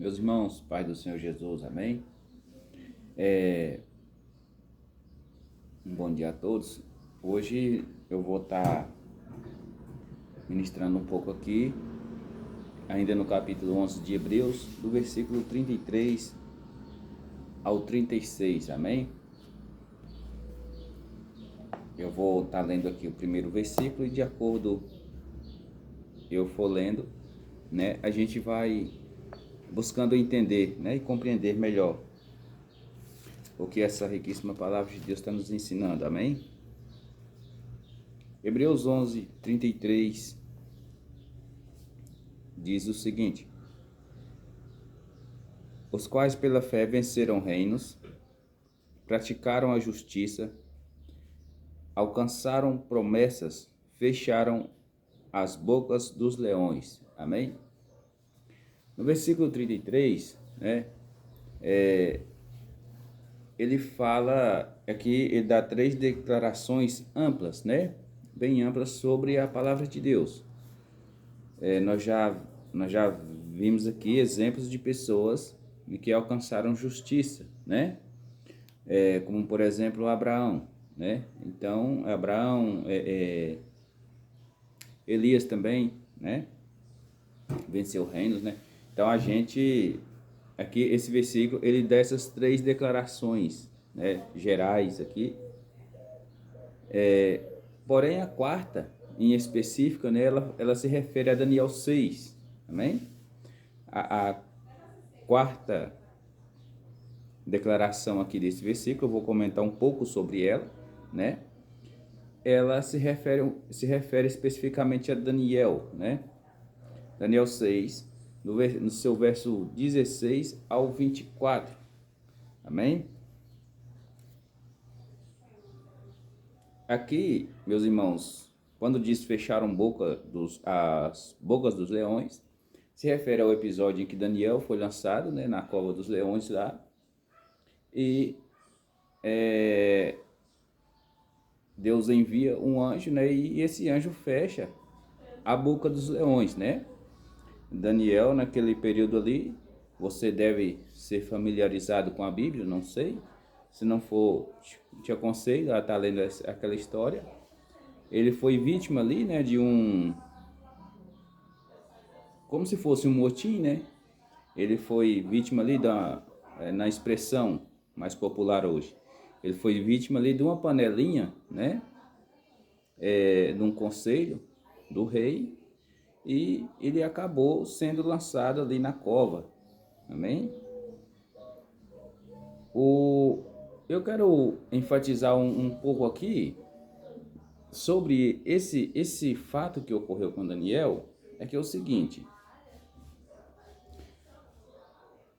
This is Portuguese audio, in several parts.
Meus irmãos, Pai do Senhor Jesus, amém? Um bom dia a todos. Hoje eu vou estar ministrando um pouco aqui, ainda no capítulo 11 de Hebreus, do versículo 33 ao 36, amém? Eu vou estar lendo aqui o primeiro versículo e de acordo eu for lendo, né, a gente vai buscando entender, né, e compreender melhor o que essa riquíssima palavra de Deus está nos ensinando, amém? Hebreus 11, 33 diz o seguinte: os quais pela fé venceram reinos, praticaram a justiça, alcançaram promessas, fecharam as bocas dos leões. Amém? No versículo 33, né, ele fala aqui, ele dá três declarações amplas, né, bem amplas sobre a palavra de Deus. Nós já vimos aqui exemplos de pessoas que alcançaram justiça, né? Como por exemplo Abraão, né? Então Abraão, Elias também, né? Venceu reinos, né? Então a gente aqui esse versículo ele dá essas três declarações, né? Gerais aqui. Porém a quarta em específico, né? Ela se refere a Daniel 6, amém? A quarta declaração aqui desse versículo, eu vou comentar um pouco sobre ela, né? Ela se refere especificamente a Daniel, né? Daniel 6, no seu verso 16 ao 24. Amém? Aqui, meus irmãos, quando diz fecharam as bocas dos leões, se refere ao episódio em que Daniel foi lançado, né, na cova dos leões lá, e Deus envia um anjo, né, e esse anjo fecha a boca dos leões, né? Daniel, naquele período ali, você deve ser familiarizado com a Bíblia, não sei. Se não for, te aconselho a estar lendo aquela história. Ele foi vítima ali, né, de como se fosse um motim, né? Ele foi vítima ali na expressão mais popular hoje. Ele foi vítima ali de uma panelinha, né? De um conselho do rei, e ele acabou sendo lançado ali na cova. Amém? Eu quero enfatizar um pouco aqui sobre esse fato que ocorreu com Daniel, é que é o seguinte: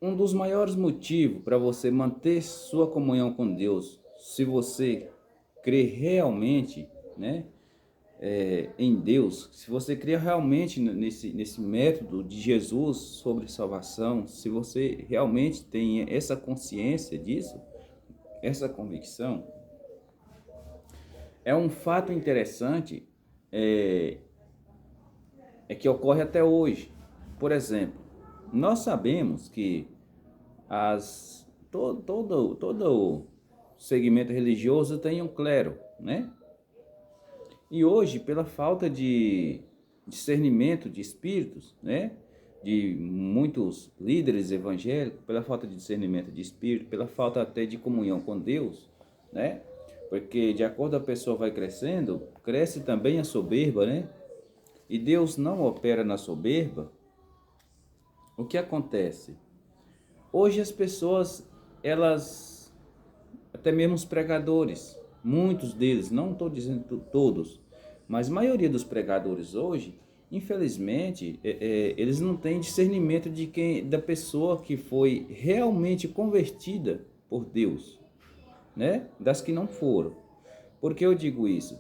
um dos maiores motivos para você manter sua comunhão com Deus, se você crê realmente, né, em Deus, se você crê realmente nesse método de Jesus sobre salvação, se você realmente tem essa consciência disso, essa convicção, é um fato interessante, que ocorre até hoje. Por exemplo, nós sabemos que todo segmento religioso tem um clero, né? E hoje, pela falta de discernimento de espíritos, né? De muitos líderes evangélicos, pela falta de discernimento de espírito, pela falta até de comunhão com Deus, né? Porque de acordo a pessoa vai crescendo, cresce também a soberba, né? E Deus não opera na soberba. O que acontece? Hoje as pessoas, elas, até mesmo os pregadores, muitos deles, não estou dizendo todos, mas a maioria dos pregadores hoje, infelizmente, eles não têm discernimento da pessoa que foi realmente convertida por Deus, né? Das que não foram. Por que eu digo isso?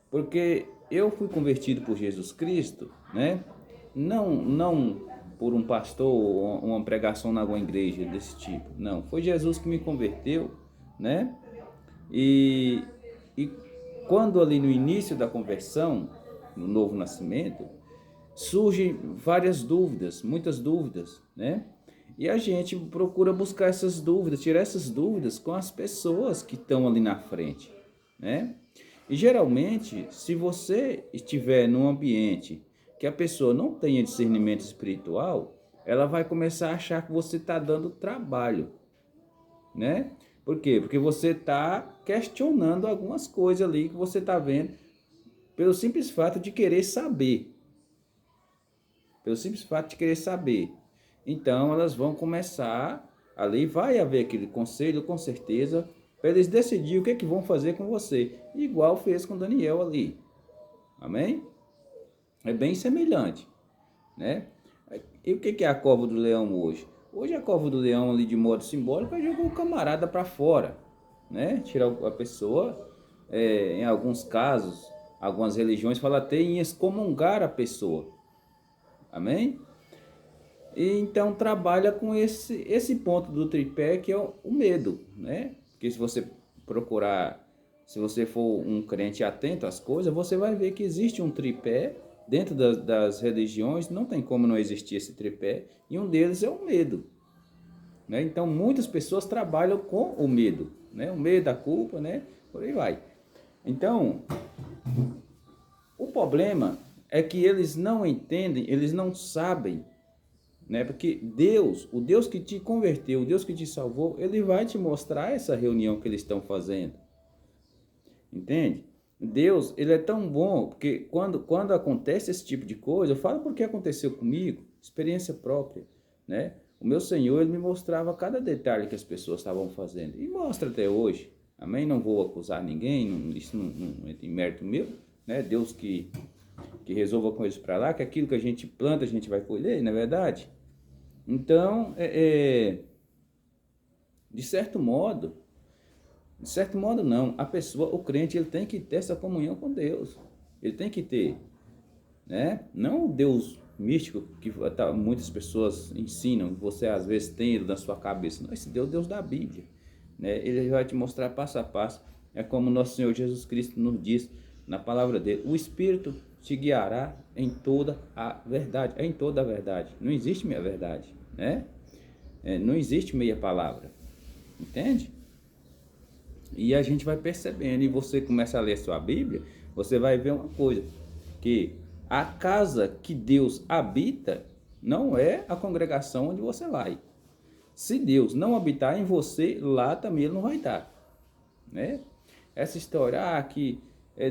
Porque eu fui convertido por Jesus Cristo, né? Não por um pastor ou uma pregação na alguma igreja desse tipo. Não, foi Jesus que me converteu, né? E, e quando ali no início da conversão, no novo nascimento, surgem várias dúvidas, muitas dúvidas, né? E a gente procura buscar essas dúvidas, tirar essas dúvidas com as pessoas que estão ali na frente, né? E geralmente, se você estiver num ambiente que a pessoa não tenha discernimento espiritual, ela vai começar a achar que você está dando trabalho, né? Por quê? Porque você está questionando algumas coisas ali que você está vendo pelo simples fato de querer saber. Pelo simples fato de querer saber. Então, elas vão começar, ali vai haver aquele conselho, com certeza, para eles decidirem o que é que vão fazer com você. Igual fez com Daniel ali. Amém? É bem semelhante, né? E o que é a cova do leão hoje? Hoje a cova do leão ali de modo simbólico é jogar o camarada para fora, né? Tirar a pessoa, em alguns casos, algumas religiões falam até em excomungar a pessoa. Amém? E então trabalha com esse ponto do tripé que é o medo, né? Porque se você procurar, se você for um crente atento às coisas, você vai ver que existe um tripé dentro das religiões, não tem como não existir esse tripé, e um deles é o medo, né? Então muitas pessoas trabalham com o medo, né? O medo, a culpa, né? Por aí vai. Então, o problema é que eles não entendem, eles não sabem, né? Porque Deus, o Deus que te converteu, o Deus que te salvou, ele vai te mostrar essa reunião que eles estão fazendo. Entende? Deus, ele é tão bom, porque quando acontece esse tipo de coisa, eu falo porque aconteceu comigo, experiência própria, né? O meu Senhor, ele me mostrava cada detalhe que as pessoas estavam fazendo, e mostra até hoje. Amém? Não vou acusar ninguém, isso não é mérito meu, né? Deus que resolva com eles para lá, que aquilo que a gente planta, a gente vai colher, não é verdade? Então, de certo modo não, a pessoa, o crente, ele tem que ter essa comunhão com Deus, ele tem que ter, né? Não o Deus místico que muitas pessoas ensinam, você às vezes tem ele na sua cabeça, não, esse Deus é o Deus da Bíblia, né? Ele vai te mostrar passo a passo, é como nosso Senhor Jesus Cristo nos diz na palavra dele, o Espírito te guiará em toda a verdade, é em toda a verdade, não existe meia verdade, né? Não existe meia palavra, entende? E a gente vai percebendo, e você começa a ler sua Bíblia, você vai ver uma coisa, que a casa que Deus habita não é a congregação onde você vai. Se Deus não habitar em você, lá também ele não vai estar, né? Essa história, que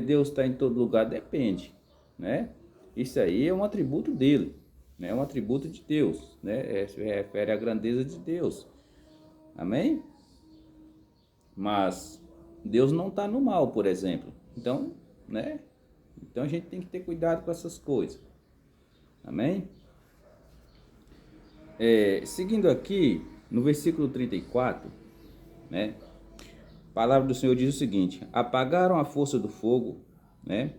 Deus está em todo lugar, depende, né? Isso aí é um atributo dele, né? É um atributo de Deus, né? Refere à grandeza de Deus. Amém? Mas Deus não está no mal, por exemplo. Então, né? Então a gente tem que ter cuidado com essas coisas. Amém? Seguindo aqui, no versículo 34, né? A palavra do Senhor diz o seguinte: apagaram a força do fogo, né?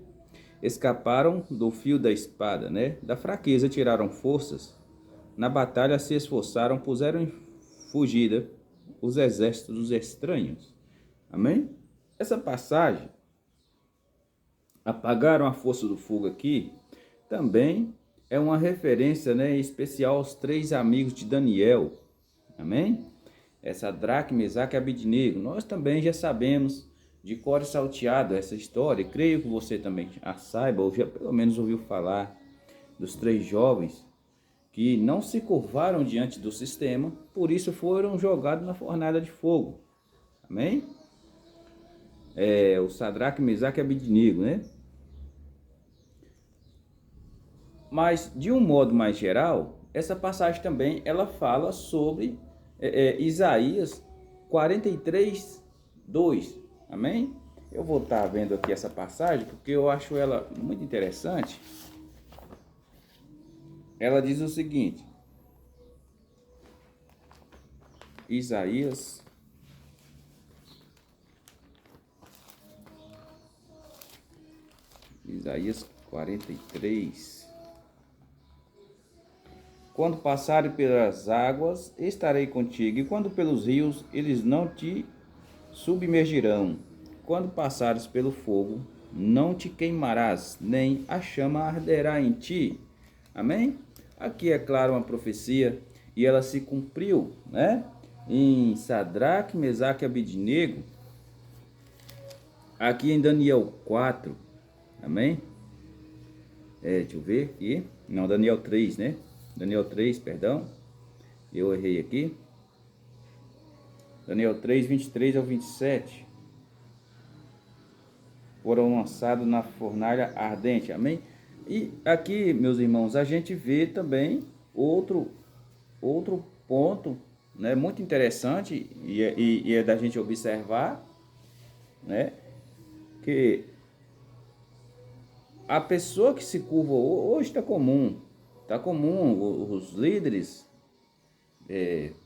Escaparam do fio da espada, né? Da fraqueza tiraram forças. Na batalha se esforçaram, puseram em fugida os exércitos dos estranhos. Amém? Essa passagem, apagaram a força do fogo aqui, também é uma referência, né, especial aos 3 amigos de Daniel. Amém? Sadraque, Mesaque e Abednego. Nós também já sabemos de cor e salteado essa história. Creio que você também a saiba, ou já pelo menos ouviu falar dos 3 jovens que não se curvaram diante do sistema, por isso foram jogados na fornalha de fogo. Amém? O Sadraque, Mesaque e Abednego, né? Mas, de um modo mais geral, essa passagem também, ela fala sobre Isaías 43, 2. Amém? Eu vou estar vendo aqui essa passagem, porque eu acho ela muito interessante. Ela diz o seguinte, Isaías 43. Quando passares pelas águas, estarei contigo, e quando pelos rios, eles não te submergirão. Quando passares pelo fogo, não te queimarás, nem a chama arderá em ti. Amém? Aqui é claro uma profecia e ela se cumpriu, né? Em Sadraque, Mesaque e Abidnego, aqui em Daniel 4, amém? Deixa eu ver aqui, não, Daniel 3, né? Daniel 3, perdão, eu errei aqui. Daniel 3, 23 ao 27, foram lançados na fornalha ardente, amém? E aqui, meus irmãos, a gente vê também outro ponto, né, muito interessante e é da gente observar, né, que a pessoa que se curva hoje está comum os líderes,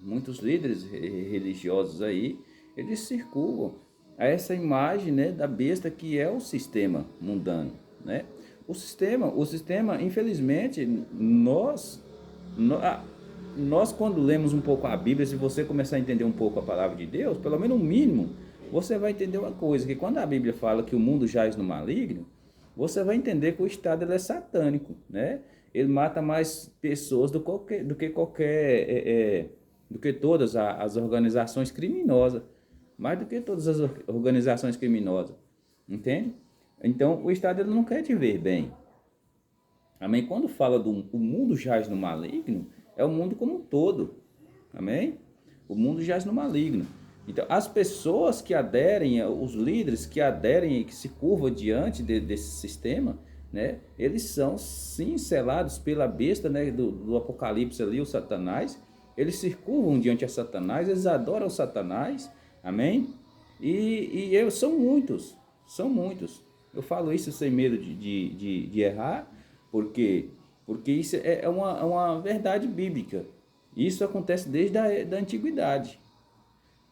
muitos líderes religiosos aí, eles se curvam a essa imagem, né, da besta que é o sistema mundano, né? O sistema, infelizmente, nós quando lemos um pouco a Bíblia, se você começar a entender um pouco a palavra de Deus, pelo menos o mínimo, você vai entender uma coisa, que quando a Bíblia fala que o mundo jaz no maligno, você vai entender que o Estado ele é satânico, né? Ele mata mais pessoas do que todas as organizações criminosas, mais do que todas as organizações criminosas, entende? Então, o Estado ele não quer te ver bem. Amém? Quando fala do o mundo jaz no maligno, é o mundo como um todo. Amém? O mundo jaz no maligno. Então, as pessoas que aderem, os líderes que aderem e que se curvam diante desse sistema, né? Eles são sim selados pela besta, né? Do Apocalipse ali, o Satanás. Eles se curvam diante a Satanás, eles adoram o Satanás. Amém? São muitos, são muitos. Eu falo isso sem medo de errar, porque isso é uma verdade bíblica. Isso acontece desde a antiguidade.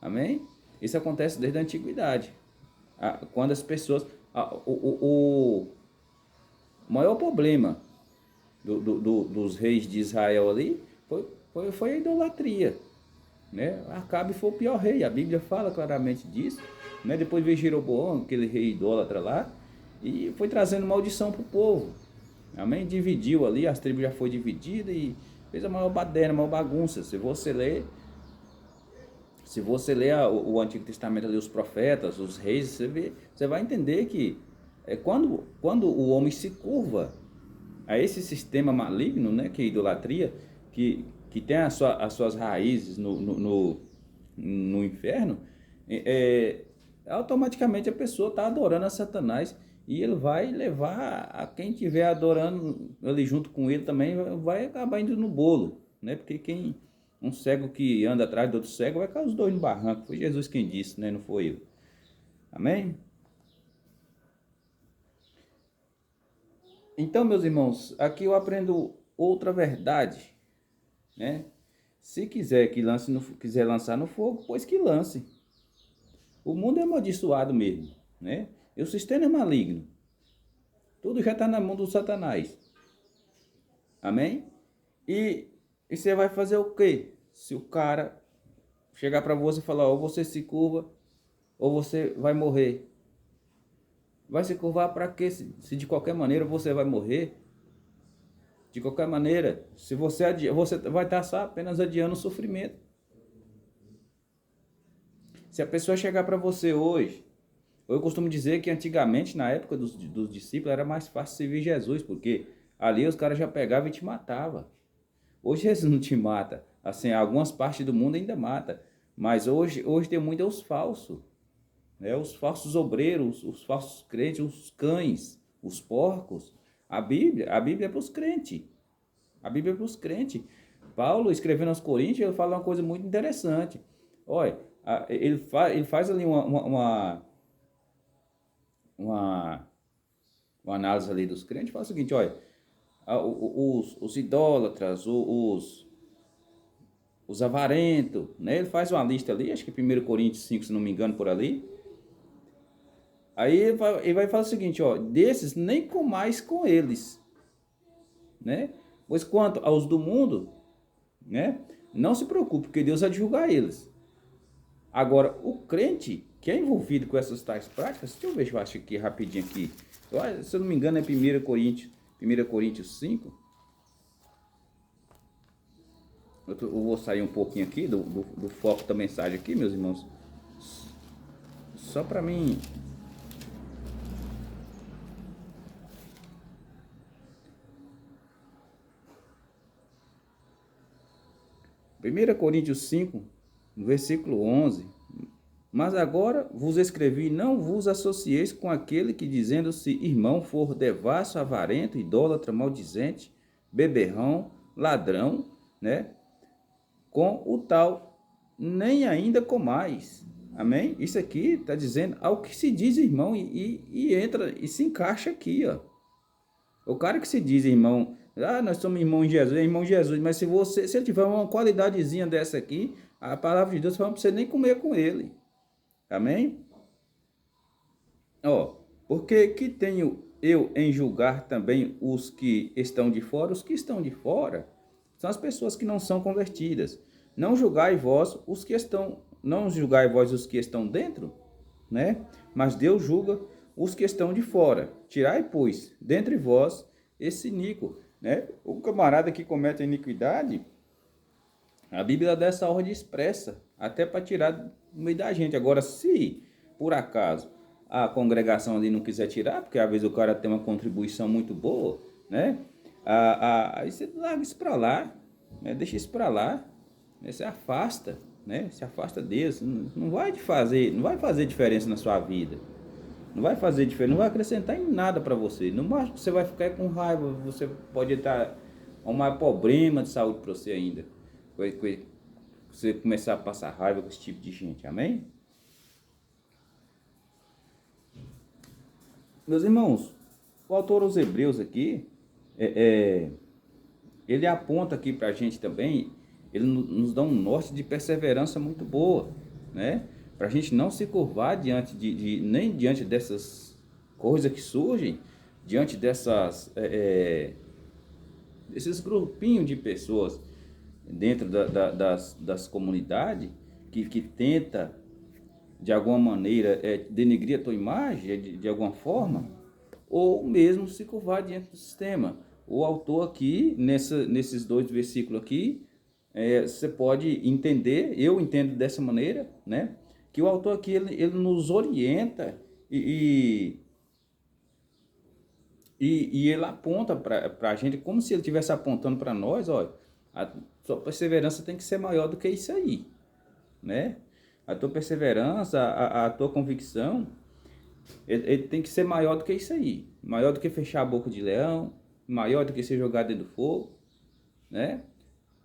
Amém? Isso acontece desde a antiguidade. Quando as pessoas... O maior problema dos reis de Israel ali foi a idolatria. Né? Acabe foi o pior rei, a Bíblia fala claramente disso. Né? Depois veio Jeroboão, aquele rei idólatra lá, e foi trazendo maldição para o povo. Amém? Dividiu ali, as tribos já foi dividida e fez a maior baderna, a maior bagunça. Se você ler o Antigo Testamento ali, os profetas, os reis, você vai entender que quando o homem se curva a esse sistema maligno, né, que é a idolatria, que tem as suas raízes no inferno, automaticamente a pessoa está adorando a Satanás e ele vai levar a quem estiver adorando ali junto com ele também, vai acabar indo no bolo, né? Porque um cego que anda atrás do outro cego vai cair os dois no barranco. Foi Jesus quem disse, né? Não foi eu. Amém? Então, meus irmãos, aqui eu aprendo outra verdade, né? Se quiser quiser lançar no fogo, pois que lance. O mundo é amaldiçoado mesmo, né? E o sistema é maligno. Tudo já está na mão do Satanás. Amém? E você vai fazer o quê? Se o cara chegar para você e falar, ou você se curva, ou você vai morrer. Vai se curvar para quê? Se de qualquer maneira você vai morrer. De qualquer maneira, se você vai estar só apenas adiando o sofrimento. Se a pessoa chegar para você hoje, eu costumo dizer que antigamente, na época dos discípulos, era mais fácil servir Jesus, porque ali os caras já pegavam e te matavam. Hoje Jesus não te mata. Assim, algumas partes do mundo ainda mata. Mas hoje tem muito os falsos. Né? Os falsos obreiros, os falsos crentes, os cães, os porcos. A Bíblia é para os crentes. A Bíblia é para os crentes. Paulo, escrevendo aos Coríntios, ele fala uma coisa muito interessante. Olha, ele faz ali uma análise ali dos crentes, fala o seguinte, olha, os idólatras, os avarentos, né? Ele faz uma lista ali, acho que 1 Coríntios 5, se não me engano, por ali. Aí ele vai falar o seguinte, ó, desses nem comais com eles, né? Pois quanto aos do mundo, né? Não se preocupe, porque Deus vai julgar eles. Agora, o crente que é envolvido com essas tais práticas, deixa eu ver, eu acho aqui rapidinho aqui. Se eu não me engano é 1 Coríntios 5. Eu vou sair um pouquinho aqui do foco da mensagem aqui, meus irmãos. Só para mim. 1 Coríntios 5, no versículo 11. Mas agora vos escrevi, não vos associeis com aquele que, dizendo-se irmão, for devasso, avarento, idólatra, maldizente, beberrão, ladrão, né? Com o tal, nem ainda comais. Amém? Isso aqui está dizendo ao que se diz irmão e entra e se encaixa aqui, ó. O cara que se diz irmão, nós somos irmão em Jesus, é irmão em Jesus, mas se ele tiver uma qualidadezinha dessa aqui, a palavra de Deus fala para você nem comer com ele. Amém? Ó, porque que tenho eu em julgar também os que estão de fora? Os que estão de fora são as pessoas que não são convertidas. Não julgai vós os que estão, não julgai vós os que estão dentro, né? Mas Deus julga os que estão de fora. Tirai, pois, dentre vós esse iníquo, né? O camarada que comete a iniquidade, a Bíblia dá essa ordem expressa, até para tirar do meio da gente. Agora, se por acaso a congregação ali não quiser tirar, porque às vezes o cara tem uma contribuição muito boa, né? Aí você larga isso para lá, né? Deixa isso para lá, né? Se afasta, né? Se afasta deles, não vai fazer diferença na sua vida. Não vai fazer diferença, não vai acrescentar em nada para você. No máximo você vai ficar com raiva, você pode estar um maior problema de saúde para você ainda. Você começar a passar raiva com esse tipo de gente, amém? Meus irmãos, o autor aos Hebreus aqui, ele aponta aqui para a gente também, ele nos dá um norte de perseverança muito boa, né? Para a gente não se curvar diante nem diante dessas coisas que surgem, diante desses grupinhos de pessoas dentro das comunidades que tenta de alguma maneira denegrir a tua imagem de alguma forma, ou mesmo se curvar diante do sistema. O autor aqui, nesses 2 versículos aqui, você pode entender, eu entendo dessa maneira, né? Que o autor aqui, ele nos orienta e ele aponta para a gente, como se ele estivesse apontando para nós, olha, a sua perseverança tem que ser maior do que isso aí, né? A tua perseverança, a tua convicção, ele tem que ser maior do que isso aí. Maior do que fechar a boca de leão, maior do que ser jogado dentro do fogo, né?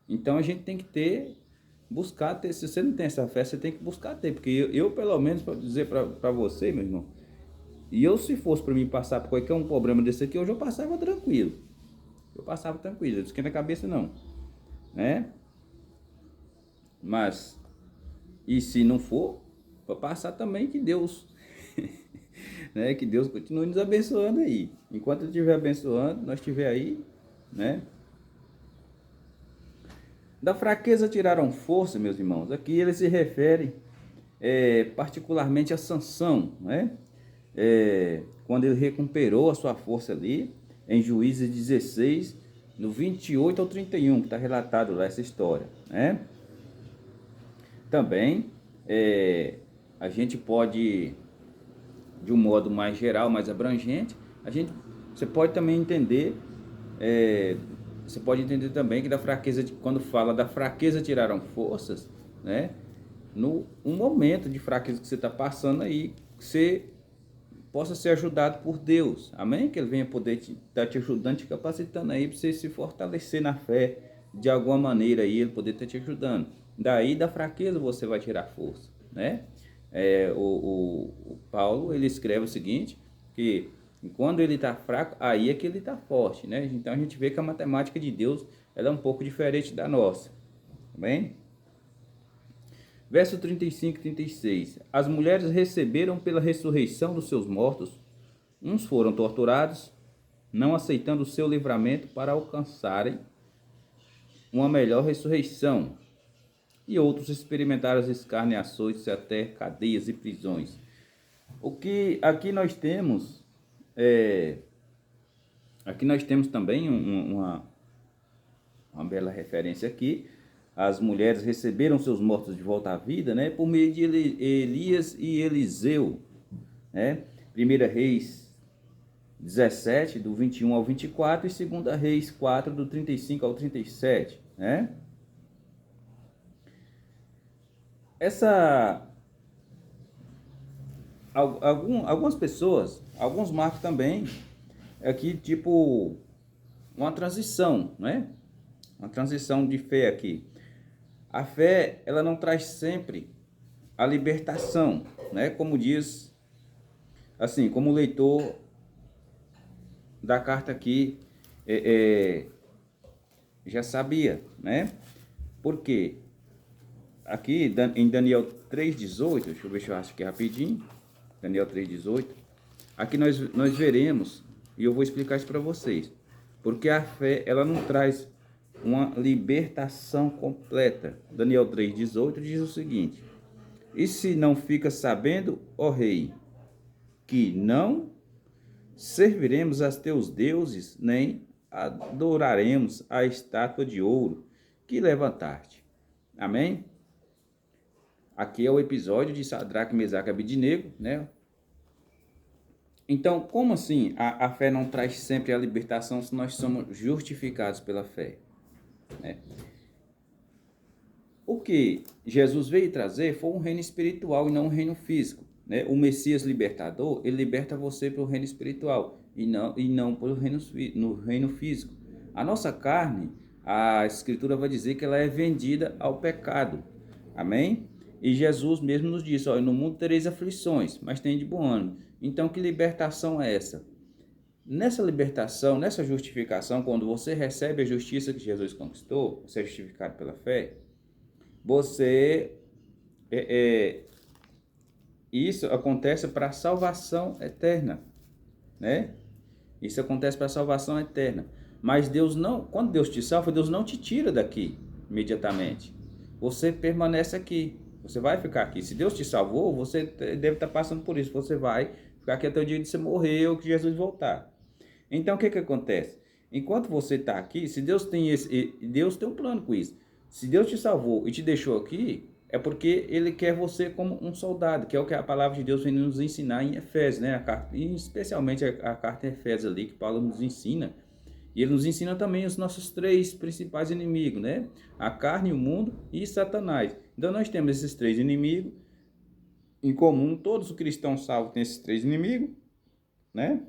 Então a gente tem que buscar ter. Se você não tem essa fé, você tem que buscar ter. Porque eu pelo menos, para dizer para você, meu irmão, e eu, se fosse para mim passar por qualquer um problema desse aqui, hoje eu passava tranquilo. Eu passava tranquilo, não esquenta a cabeça não, né? Mas, e se não for, para passar também, que Deus, né? Que Deus continue nos abençoando aí. Enquanto Ele estiver abençoando, nós estiver aí, né? Da fraqueza tiraram força, meus irmãos. Aqui ele se refere particularmente a Sansão, né? Quando ele recuperou a sua força ali, em Juízes 16, no 28 ao 31, que está relatado lá essa história, né? Também, a gente pode, de um modo mais geral, mais abrangente, você pode também entender, você pode entender também que quando fala da fraqueza tiraram forças, né? Um momento de fraqueza que você está passando aí, que você possa ser ajudado por Deus, amém? Que Ele venha poder estar te ajudando, te capacitando aí para você se fortalecer na fé, de alguma maneira aí, Ele poder estar te ajudando. Daí da fraqueza você vai tirar força, né? O Paulo, ele escreve o seguinte, que quando ele está fraco, aí é que ele está forte, né? Então a gente vê que a matemática de Deus, ela é um pouco diferente da nossa, tá bem? Verso 35 e 36. As mulheres receberam pela ressurreição dos seus mortos. Uns foram torturados, não aceitando o seu livramento para alcançarem uma melhor ressurreição. E outros experimentaram as escarneações até cadeias e prisões. O que aqui nós temos aqui nós temos também uma bela referência aqui as mulheres receberam seus mortos de volta à vida, né? Por meio de Elias e Eliseu, né? 1 Reis 17, do 21 ao 24, e 2 Reis 4, do 35 ao 37, né? Algumas pessoas, alguns marcam também aqui, tipo, uma transição, né? Uma transição de fé aqui. A fé, ela não traz sempre a libertação, né? Como diz, assim, como o leitor da carta aqui já sabia, né? Porque aqui em Daniel 3,18, deixa eu ver se eu acho aqui rapidinho, Daniel 3,18, aqui nós veremos, e eu vou explicar isso para vocês, porque a fé, ela não traz uma libertação completa. Daniel 3,18 diz o seguinte: e se não fica sabendo, ó rei, que não serviremos a teus deuses, nem adoraremos a estátua de ouro que levantaste. Amém? Aqui é o episódio de Sadraque, Mesaque e Abednego, né? Então, como assim a fé não traz sempre a libertação se nós somos justificados pela fé, né? O que Jesus veio trazer foi um reino espiritual e não um reino físico, né? O Messias libertador, ele liberta você para o reino espiritual e não para o reino, no reino físico. A nossa carne, a Escritura vai dizer que ela é vendida ao pecado. Amém? E Jesus mesmo nos disse, ó, no mundo tereis aflições, mas tem de bom ânimo. Então, que libertação é essa? Nessa libertação, nessa justificação, quando você recebe a justiça que Jesus conquistou, você é justificado pela fé, você isso acontece para a salvação eterna, né? Isso acontece para a salvação eterna. Mas Deus não, quando Deus te salva, Deus não te tira daqui imediatamente. Você permanece aqui. Você vai ficar aqui. Se Deus te salvou, você deve estar passando por isso. Você vai ficar aqui até o dia de você morrer ou que Jesus voltar. Então, o que acontece? Enquanto você está aqui, se Deus tem Deus tem um plano com isso. Se Deus te salvou e te deixou aqui, é porque Ele quer você como um soldado, que é o que a palavra de Deus vem nos ensinar em Efésios, né? E especialmente a carta em Efésios ali, que Paulo nos ensina. E ele nos ensina também os nossos três principais inimigos, né? A carne, o mundo e Satanás. Então nós temos esses três inimigos em comum. Todos os cristãos salvos têm esses três inimigos, né?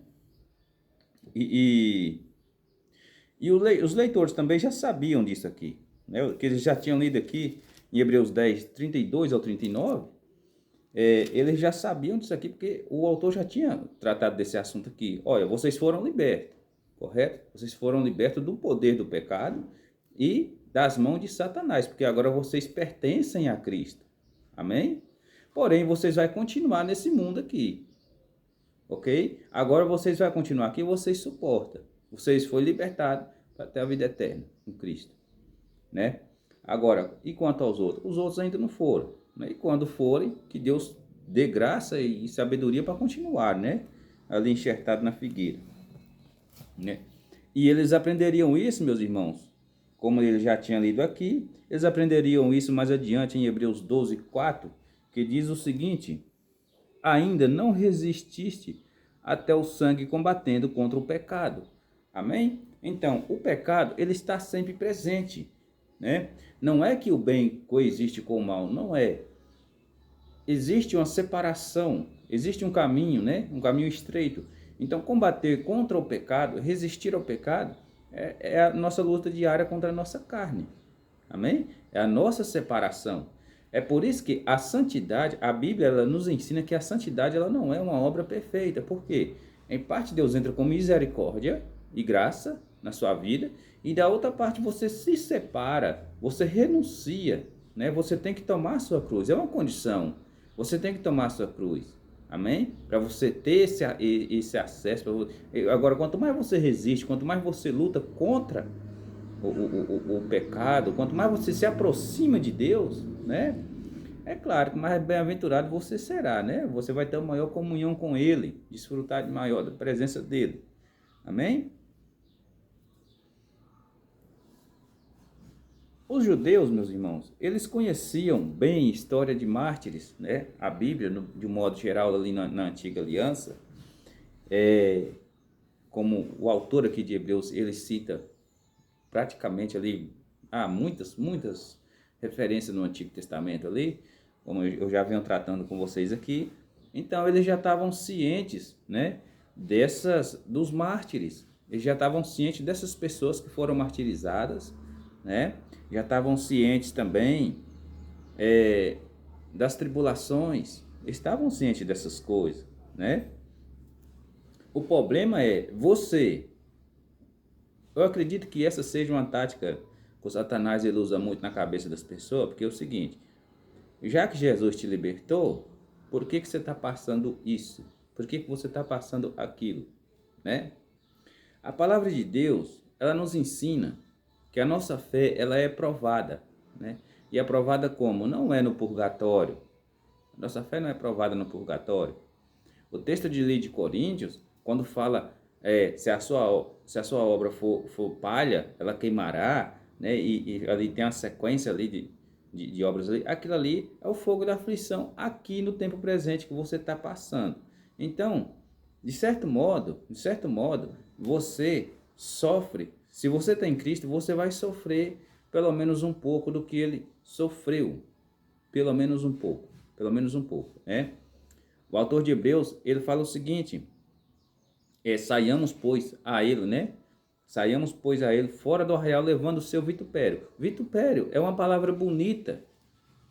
Os leitores também já sabiam disso aqui, né? Que eles já tinham lido aqui em Hebreus 10, 32 ao 39. Eles já sabiam disso aqui porque o autor já tinha tratado desse assunto aqui. Olha, vocês foram libertos, correto? Vocês foram libertos do poder do pecado e das mãos de Satanás, porque agora vocês pertencem a Cristo. Amém? Porém, vocês vão continuar nesse mundo aqui. Ok? Agora vocês vão continuar aqui e vocês suportam. Vocês foram libertados para ter a vida eterna com Cristo, né? Agora, e quanto aos outros? Os outros ainda não foram, né? E quando forem, que Deus dê graça e sabedoria para continuar, né? Ali enxertado na figueira, né? E eles aprenderiam isso, meus irmãos, como ele já tinha lido aqui, eles aprenderiam isso mais adiante em Hebreus 12, 4, que diz o seguinte: ainda não resististe até o sangue combatendo contra o pecado. Amém? Então, o pecado, ele está sempre presente, né? Não é que o bem coexiste com o mal, não é. Existe uma separação, existe um caminho, né? Um caminho estreito. Então, combater contra o pecado, resistir ao pecado, é a nossa luta diária contra a nossa carne. Amém? É a nossa separação. É por isso que a santidade, a Bíblia ela nos ensina que a santidade ela não é uma obra perfeita. Por quê? Em parte Deus entra com misericórdia e graça na sua vida, e da outra parte você se separa, você renuncia, né? Você tem que tomar a sua cruz, é uma condição. Você tem que tomar a sua cruz. Amém? Para você ter esse acesso. Agora, quanto mais você resiste, quanto mais você luta contra o pecado, quanto mais você se aproxima de Deus, né? É claro que mais bem-aventurado você será, né? Você vai ter uma maior comunhão com Ele, desfrutar de maior da presença dEle. Amém? Os judeus, meus irmãos, eles conheciam bem a história de mártires, né? A Bíblia, de um modo geral, ali na Antiga Aliança, como o autor aqui de Hebreus, ele cita praticamente ali, muitas referências no Antigo Testamento ali, como eu já venho tratando com vocês aqui. Então, eles já estavam cientes, né, dos mártires. Eles já estavam cientes dessas pessoas que foram martirizadas, né? Já estavam cientes também das tribulações. Estavam cientes dessas coisas, né? O problema é eu acredito que essa seja uma tática que o Satanás ele usa muito na cabeça das pessoas, porque é o seguinte: já que Jesus te libertou, por que você está passando isso? Por que você está passando aquilo? Né? A palavra de Deus, ela nos ensina que a nossa fé ela é provada. Né? E é provada como? Não é no purgatório. Nossa fé não é provada no purgatório. O texto de Coríntios, quando fala se a sua obra for palha, ela queimará, né? E ali tem uma sequência ali de obras ali. Aquilo ali é o fogo da aflição aqui no tempo presente que você está passando. Então, de certo modo, você sofre. Se você está em Cristo, você vai sofrer pelo menos um pouco do que ele sofreu. Pelo menos um pouco. Né? O autor de Hebreus, ele fala o seguinte: saiamos, pois, a ele, né? Saiamos, pois, a ele fora do arraial, levando o seu vitupério. Vitupério é uma palavra bonita,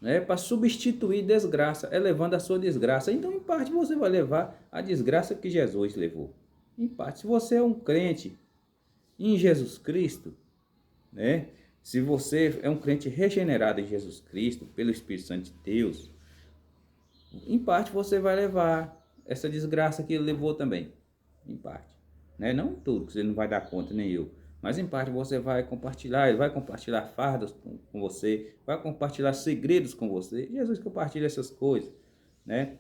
né? Para substituir desgraça, é levando a sua desgraça. Então, em parte, você vai levar a desgraça que Jesus levou. Em parte, se você é um crente em Jesus Cristo, né? Se você é um crente regenerado em Jesus Cristo, pelo Espírito Santo de Deus, em parte você vai levar essa desgraça que ele levou também. Em parte. Né? Não tudo, que você não vai dar conta, nem eu. Mas em parte você vai compartilhar, ele vai compartilhar fardas com você, vai compartilhar segredos com você. Jesus compartilha essas coisas. Né?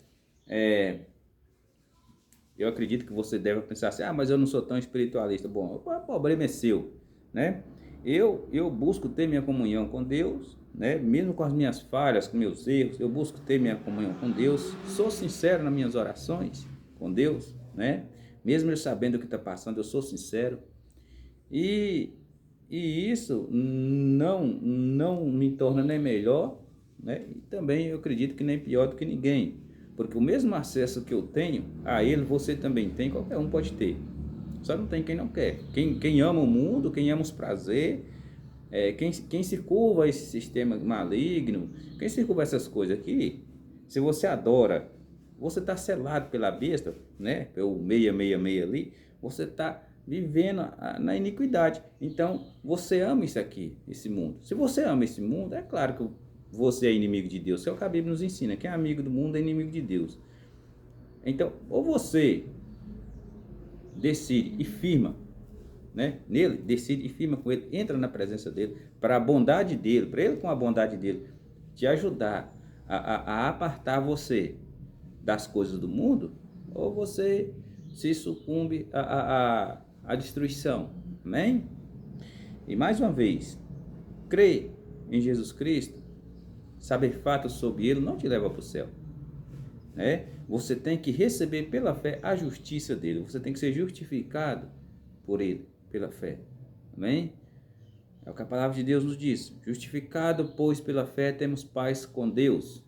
Eu acredito que você deve pensar assim: mas eu não sou tão espiritualista. Bom, o problema é seu. Né? Eu busco ter minha comunhão com Deus, né? Mesmo com as minhas falhas, com meus erros, eu busco ter minha comunhão com Deus. Sou sincero nas minhas orações com Deus, né? Mesmo eu sabendo o que está passando, eu sou sincero. E isso não me torna nem melhor, né? E também eu acredito que nem pior do que ninguém. Porque o mesmo acesso que eu tenho a ele, você também tem, qualquer um pode ter. Só não tem quem não quer. Quem ama o mundo, quem ama os prazeres, quem se curva a esse sistema maligno, quem se curva a essas coisas aqui, se você adora, você está selado pela besta, né? Pelo 666 ali, você está vivendo na iniquidade. Então, você ama isso aqui, esse mundo. Se você ama esse mundo, é claro que você é inimigo de Deus. É o que a Bíblia nos ensina. Quem é amigo do mundo é inimigo de Deus. Então, ou você decide e firma, né, nele, decide e firma com ele, entra na presença dele, para a bondade dele, para ele com a bondade dele, te ajudar a apartar você das coisas do mundo, ou você se sucumbe à destruição. Amém? E mais uma vez, crer em Jesus Cristo, saber fatos sobre ele, não te leva para o céu. Né? Você tem que receber pela fé a justiça dele. Você tem que ser justificado por ele, pela fé. Amém? É o que a palavra de Deus nos diz. Justificado, pois, pela fé, temos paz com Deus.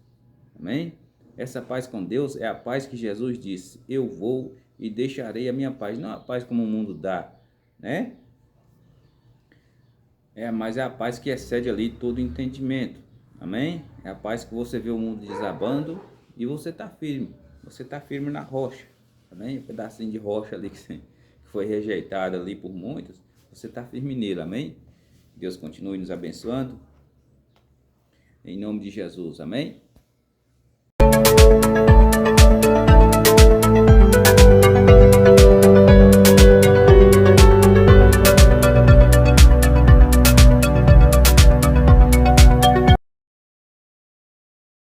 Amém? Essa paz com Deus é a paz que Jesus disse: eu vou e deixarei a minha paz. Não a paz como o mundo dá, né? Mas é a paz que excede ali todo entendimento. Amém? É a paz que você vê o mundo desabando e você está firme. Você está firme na rocha. Amém? Um pedacinho de rocha ali que foi rejeitado ali por muitos. Você está firme nele. Amém? Deus continue nos abençoando. Em nome de Jesus. Amém?